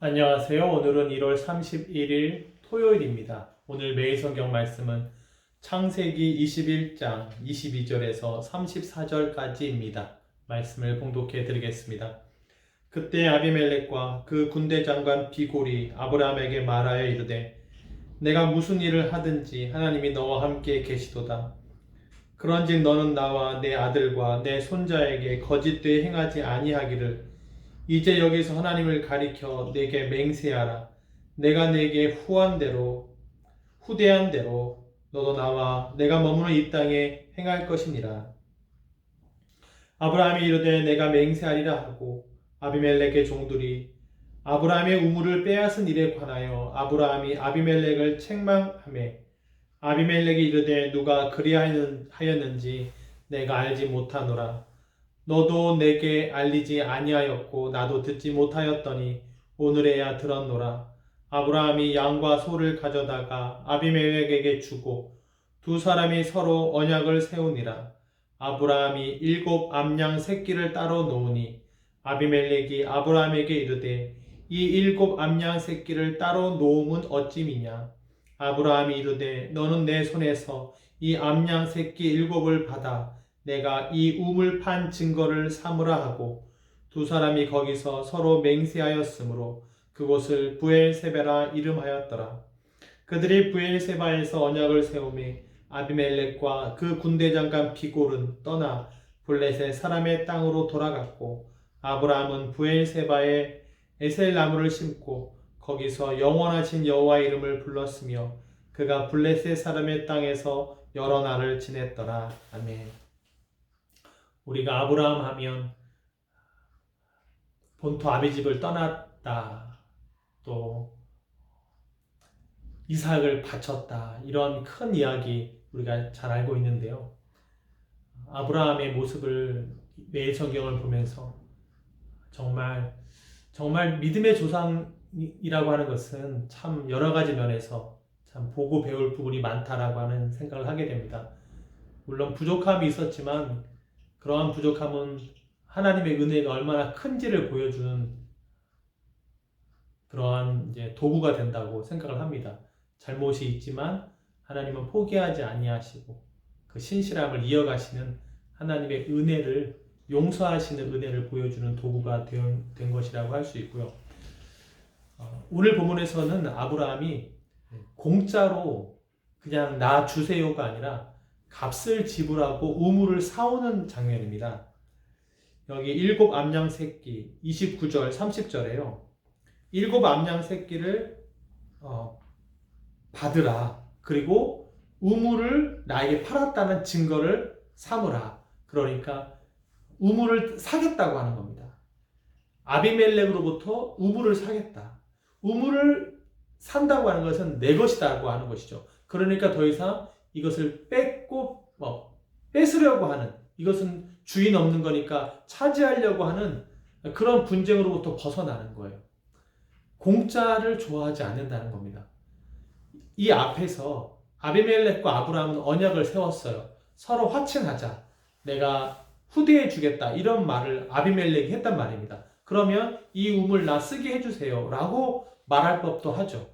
안녕하세요. 오늘은 1월 31일 토요일입니다. 오늘 매일 성경 말씀은 창세기 21장 22절에서 34절까지입니다. 말씀을 봉독해 드리겠습니다. 그때 아비멜렉과 그 군대 장관 비골이 아브라함에게 말하여 이르되 내가 무슨 일을 하든지 하나님이 너와 함께 계시도다. 그런즉 너는 나와 내 아들과 내 손자에게 거짓되이 행하지 아니하기를 이제 여기서 하나님을 가리켜 내게 맹세하라. 내가 내게 후대한 대로 너도 나와 내가 머무는 이 땅에 행할 것이니라. 아브라함이 이르되 내가 맹세하리라 하고 아비멜렉의 종들이 아브라함의 우물을 빼앗은 일에 관하여 아브라함이 아비멜렉을 책망하매 아비멜렉이 이르되 누가 그리하였는지 내가 알지 못하노라. 너도 내게 알리지 아니하였고 나도 듣지 못하였더니 오늘에야 들었노라. 아브라함이 양과 소를 가져다가 아비멜렉에게 주고 두 사람이 서로 언약을 세우니라. 아브라함이 7 암양 새끼를 따로 놓으니 아비멜렉이 아브라함에게 이르되 이 7 암양 새끼를 따로 놓음은 어찌미냐. 아브라함이 이르되 너는 내 손에서 이 암양 새끼 7을 받아 내가 이 우물 판 증거를 삼으라 하고 두 사람이 거기서 서로 맹세하였으므로 그곳을 부엘세바라 이름하였더라. 그들이 부엘세바에서 언약을 세우매 아비멜렉과 그 군대 장관 비골은 떠나 블레셋 사람의 땅으로 돌아갔고 아브라함은 부엘세바에 에셀나무를 심고 거기서 영원하신 여호와 이름을 불렀으며 그가 블레셋 사람의 땅에서 여러 날을 지냈더라. 아멘. 우리가 아브라함 하면 본토 아비집을 떠났다, 또 이삭을 바쳤다, 이런 큰 이야기 우리가 잘 알고 있는데요. 아브라함의 모습을 매일 성경을 보면서 정말 믿음의 조상이라고 하는 것은 참 여러 가지 면에서 참 보고 배울 부분이 많다라고 하는 생각을 하게 됩니다. 물론 부족함이 있었지만 그러한 부족함은 하나님의 은혜가 얼마나 큰지를 보여주는 그러한 이제 도구가 된다고 생각을 합니다. 잘못이 있지만 하나님은 포기하지 아니하시고 그 신실함을 이어가시는 하나님의 은혜를 용서하시는 은혜를 보여주는 도구가 된 것이라고 할 수 있고요. 오늘 본문에서는 아브라함이 공짜로 그냥 나 주세요가 아니라 값을 지불하고 우물을 사오는 장면입니다. 여기 7 암양 새끼 29절 30절에요. 7 암양 새끼를 받으라. 그리고 우물을 나에게 팔았다는 증거를 삼으라. 그러니까 우물을 사겠다고 하는 겁니다. 아비멜렉으로부터 우물을 사겠다. 우물을 산다고 하는 것은 내 것이다고 하는 것이죠. 그러니까 더 이상 이것을 뺏으려고 하는, 이것은 주인 없는 거니까 차지하려고 하는 그런 분쟁으로부터 벗어나는 거예요. 공짜를 좋아하지 않는다는 겁니다. 이 앞에서 아비멜렉과 아브라함은 언약을 세웠어요. 서로 화친하자. 내가 후대해 주겠다. 이런 말을 아비멜렉이 했단 말입니다. 그러면 이 우물 나 쓰게 해주세요. 라고 말할 법도 하죠.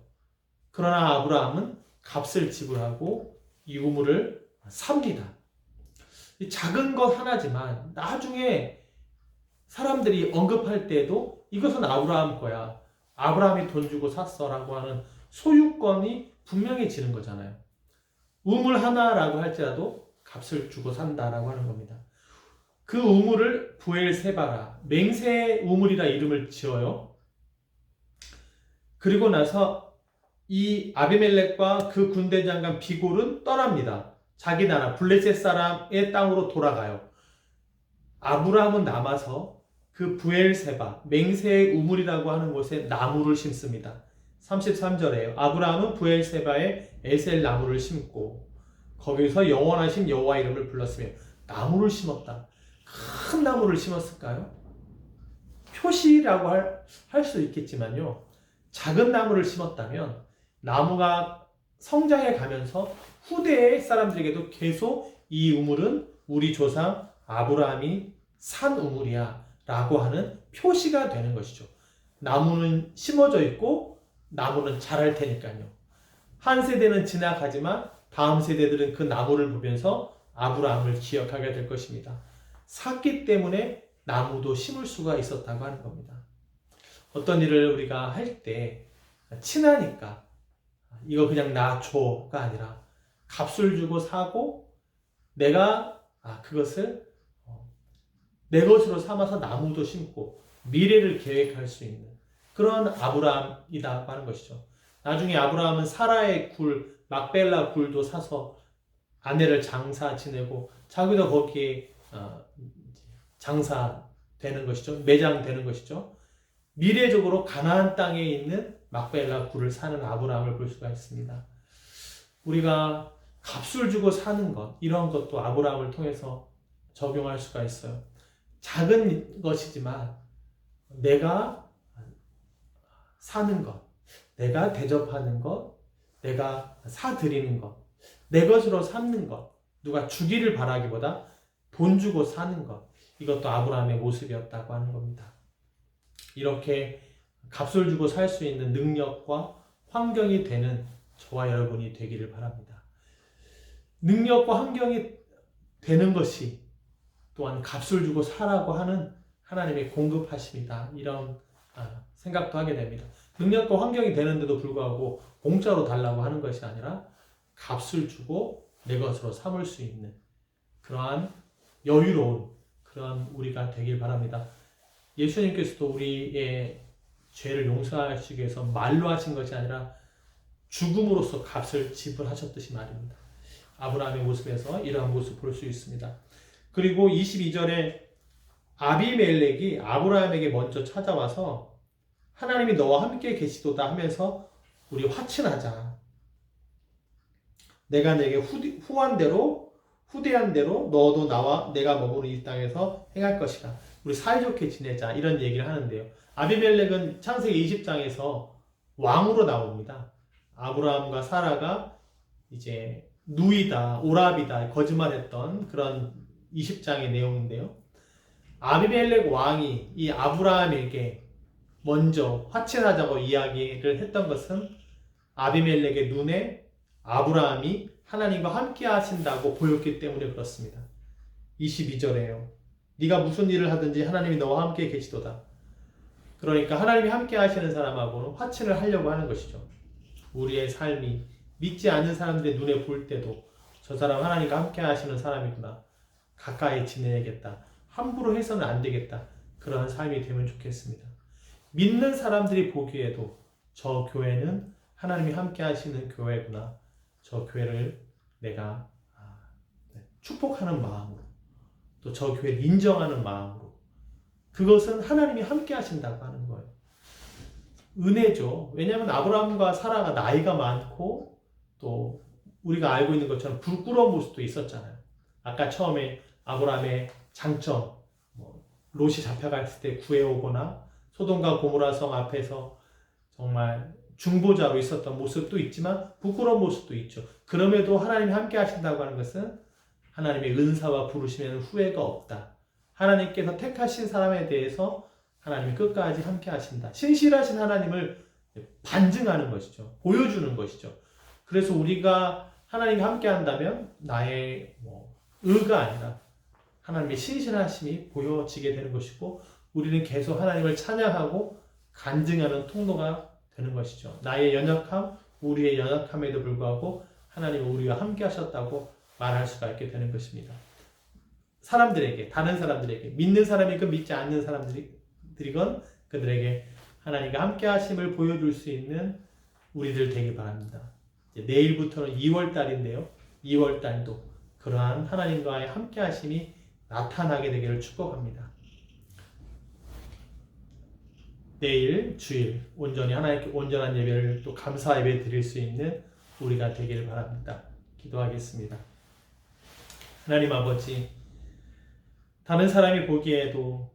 그러나 아브라함은 값을 지불하고 이 우물을 삽니다. 작은 것 하나지만 나중에 사람들이 언급할 때도 이것은 아브라함 거야. 아브라함이 돈 주고 샀어 라고 하는 소유권이 분명해지는 거잖아요. 우물 하나라고 할지라도 값을 주고 산다라고 하는 겁니다. 그 우물을 부엘세바라, 맹세 우물이라 이름을 지어요. 그리고 나서 이 아비멜렉과 그 군대 장관 비골은 떠납니다. 자기 나라 블레셋 사람의 땅으로 돌아가요. 아브라함은 남아서 그 부엘세바, 맹세의 우물이라고 하는 곳에 나무를 심습니다. 33절에요. 아브라함은 부엘세바에 에셀 나무를 심고 거기서 영원하신 여호와 이름을 불렀으며 나무를 심었다. 큰 나무를 심었을까요? 표시라고 할 수 있겠지만요. 작은 나무를 심었다면 나무가 성장해 가면서 후대의 사람들에게도 계속 이 우물은 우리 조상 아브라함이 산 우물이야 라고 하는 표시가 되는 것이죠. 나무는 심어져 있고 나무는 자랄 테니까요. 한 세대는 지나가지만 다음 세대들은 그 나무를 보면서 아브라함을 기억하게 될 것입니다. 샀기 때문에 나무도 심을 수가 있었다고 하는 겁니다. 어떤 일을 우리가 할 때 친하니까 이거 그냥 나 줘가 아니라 값을 주고 사고 내가 그것을 내 것으로 삼아서 나무도 심고 미래를 계획할 수 있는 그런 아브라함이라고 하는 것이죠. 나중에 아브라함은 사라의 굴, 막벨라 굴도 사서 아내를 장사 지내고 자기도 거기에 장사되는 것이죠. 매장되는 것이죠. 미래적으로 가나안 땅에 있는 막벨라 굴을 사는 아브라함을 볼 수가 있습니다. 우리가 값을 주고 사는 것, 이런 것도 아브라함을 통해서 적용할 수가 있어요. 작은 것이지만 내가 사는 것, 내가 대접하는 것, 내가 사드리는 것, 내 것으로 삼는 것, 누가 주기를 바라기보다 돈 주고 사는 것, 이것도 아브라함의 모습이었다고 하는 겁니다. 이렇게 값을 주고 살 수 있는 능력과 환경이 되는 저와 여러분이 되기를 바랍니다. 능력과 환경이 되는 것이 또한 값을 주고 사라고 하는 하나님의 공급하심이다. 이런 생각도 하게 됩니다. 능력과 환경이 되는데도 불구하고 공짜로 달라고 하는 것이 아니라 값을 주고 내 것으로 삼을 수 있는 그러한 여유로운 그런 우리가 되길 바랍니다. 예수님께서도 우리의 죄를 용서하시기 위해서 말로 하신 것이 아니라 죽음으로써 값을 지불하셨듯이 말입니다. 아브라함의 모습에서 이러한 모습을 볼 수 있습니다. 그리고 22절에 아비멜렉이 아브라함에게 먼저 찾아와서 하나님이 너와 함께 계시도다 하면서 우리 화친하자. 내가 내게 후한 대로 후대한 대로 너도 나와 내가 머무는 이 땅에서 행할 것이다. 우리 사이좋게 지내자. 이런 얘기를 하는데요. 아비멜렉은 창세기 20장에서 왕으로 나옵니다. 아브라함과 사라가 이제 누이다, 오랍이다, 거짓말했던 그런 20장의 내용인데요. 아비멜렉 왕이 이 아브라함에게 먼저 화친하자고 이야기를 했던 것은 아비멜렉의 눈에 아브라함이 하나님과 함께 하신다고 보였기 때문에 그렇습니다. 22절에요. 네가 무슨 일을 하든지 하나님이 너와 함께 계시도다. 그러니까 하나님이 함께 하시는 사람하고는 화친을 하려고 하는 것이죠. 우리의 삶이 믿지 않는 사람들의 눈에 볼 때도 저 사람 하나님과 함께 하시는 사람이구나. 가까이 지내야겠다. 함부로 해서는 안 되겠다. 그러한 삶이 되면 좋겠습니다. 믿는 사람들이 보기에도 저 교회는 하나님이 함께 하시는 교회구나. 저 교회를 내가 축복하는 마음으로 또 저 교회를 인정하는 마음으로 그것은 하나님이 함께 하신다고 하는 거예요. 은혜죠. 왜냐하면 아브라함과 사라가 나이가 많고 또 우리가 알고 있는 것처럼 부끄러운 모습도 있었잖아요. 아까 처음에 아브라함의 장점, 롯이 잡혀갔을 때 구해오거나 소돔과 고모라 성 앞에서 정말 중보자로 있었던 모습도 있지만 부끄러운 모습도 있죠. 그럼에도 하나님이 함께 하신다고 하는 것은 하나님의 은사와 부르심에는 후회가 없다. 하나님께서 택하신 사람에 대해서 하나님이 끝까지 함께 하신다. 신실하신 하나님을 반증하는 것이죠. 보여주는 것이죠. 그래서 우리가 하나님과 함께 한다면 나의 의가 아니라 하나님의 신실하심이 보여지게 되는 것이고 우리는 계속 하나님을 찬양하고 간증하는 통로가 되는 것이죠. 나의 연약함, 우리의 연약함에도 불구하고 하나님은 우리와 함께 하셨다고 말할 수가 있게 되는 것입니다. 사람들에게, 다른 사람들에게, 믿는 사람이건 믿지 않는 사람들이건 그들에게 하나님과 함께 하심을 보여줄 수 있는 우리들 되길 바랍니다. 내일부터는 2월달인데요. 2월달도 그러한 하나님과의 함께 하심이 나타나게 되기를 축복합니다. 내일 주일 온전히 하나님께 온전한 예배를 또 감사 예배 드릴 수 있는 우리가 되기를 바랍니다. 기도하겠습니다. 하나님 아버지, 다른 사람이 보기에도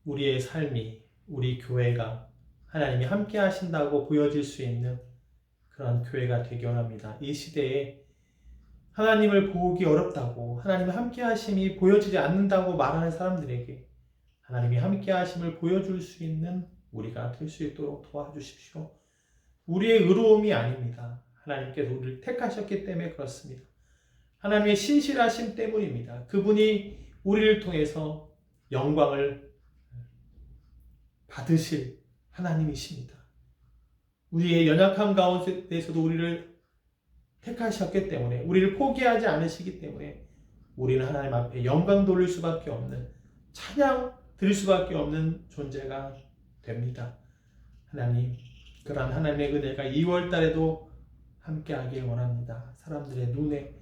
우리의 삶이, 우리 교회가 하나님이 함께 하신다고 보여질 수 있는 그런 교회가 되기 원합니다. 이 시대에 하나님을 보기 어렵다고, 하나님의 함께 하심이 보여지지 않는다고 말하는 사람들에게 하나님이 함께 하심을 보여줄 수 있는 우리가 될 수 있도록 도와주십시오. 우리의 의로움이 아닙니다. 하나님께서 우리를 택하셨기 때문에 그렇습니다. 하나님의 신실하심 때문입니다. 그분이 우리를 통해서 영광을 받으실 하나님이십니다. 우리의 연약함 가운데서도 우리를 택하셨기 때문에, 우리를 포기하지 않으시기 때문에 우리는 하나님 앞에 영광 돌릴 수밖에 없는, 찬양 드릴 수밖에 없는 존재가 됩니다. 하나님, 그러한 하나님의 은혜가 2월 달에도 함께하길 원합니다. 사람들의 눈에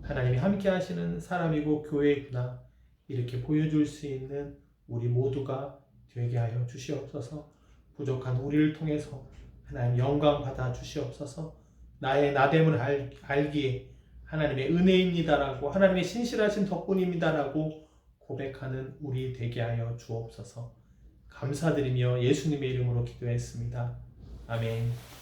하나님이 함께 하시는 사람이고 교회구나 이렇게 보여줄 수 있는 우리 모두가 되게 하여 주시옵소서. 부족한 우리를 통해서 하나님 영광 받아 주시옵소서. 나의 나됨을 알기에 하나님의 은혜입니다라고, 하나님의 신실하신 덕분입니다라고 고백하는 우리 되게 하여 주옵소서. 감사드리며 예수님의 이름으로 기도했습니다. 아멘.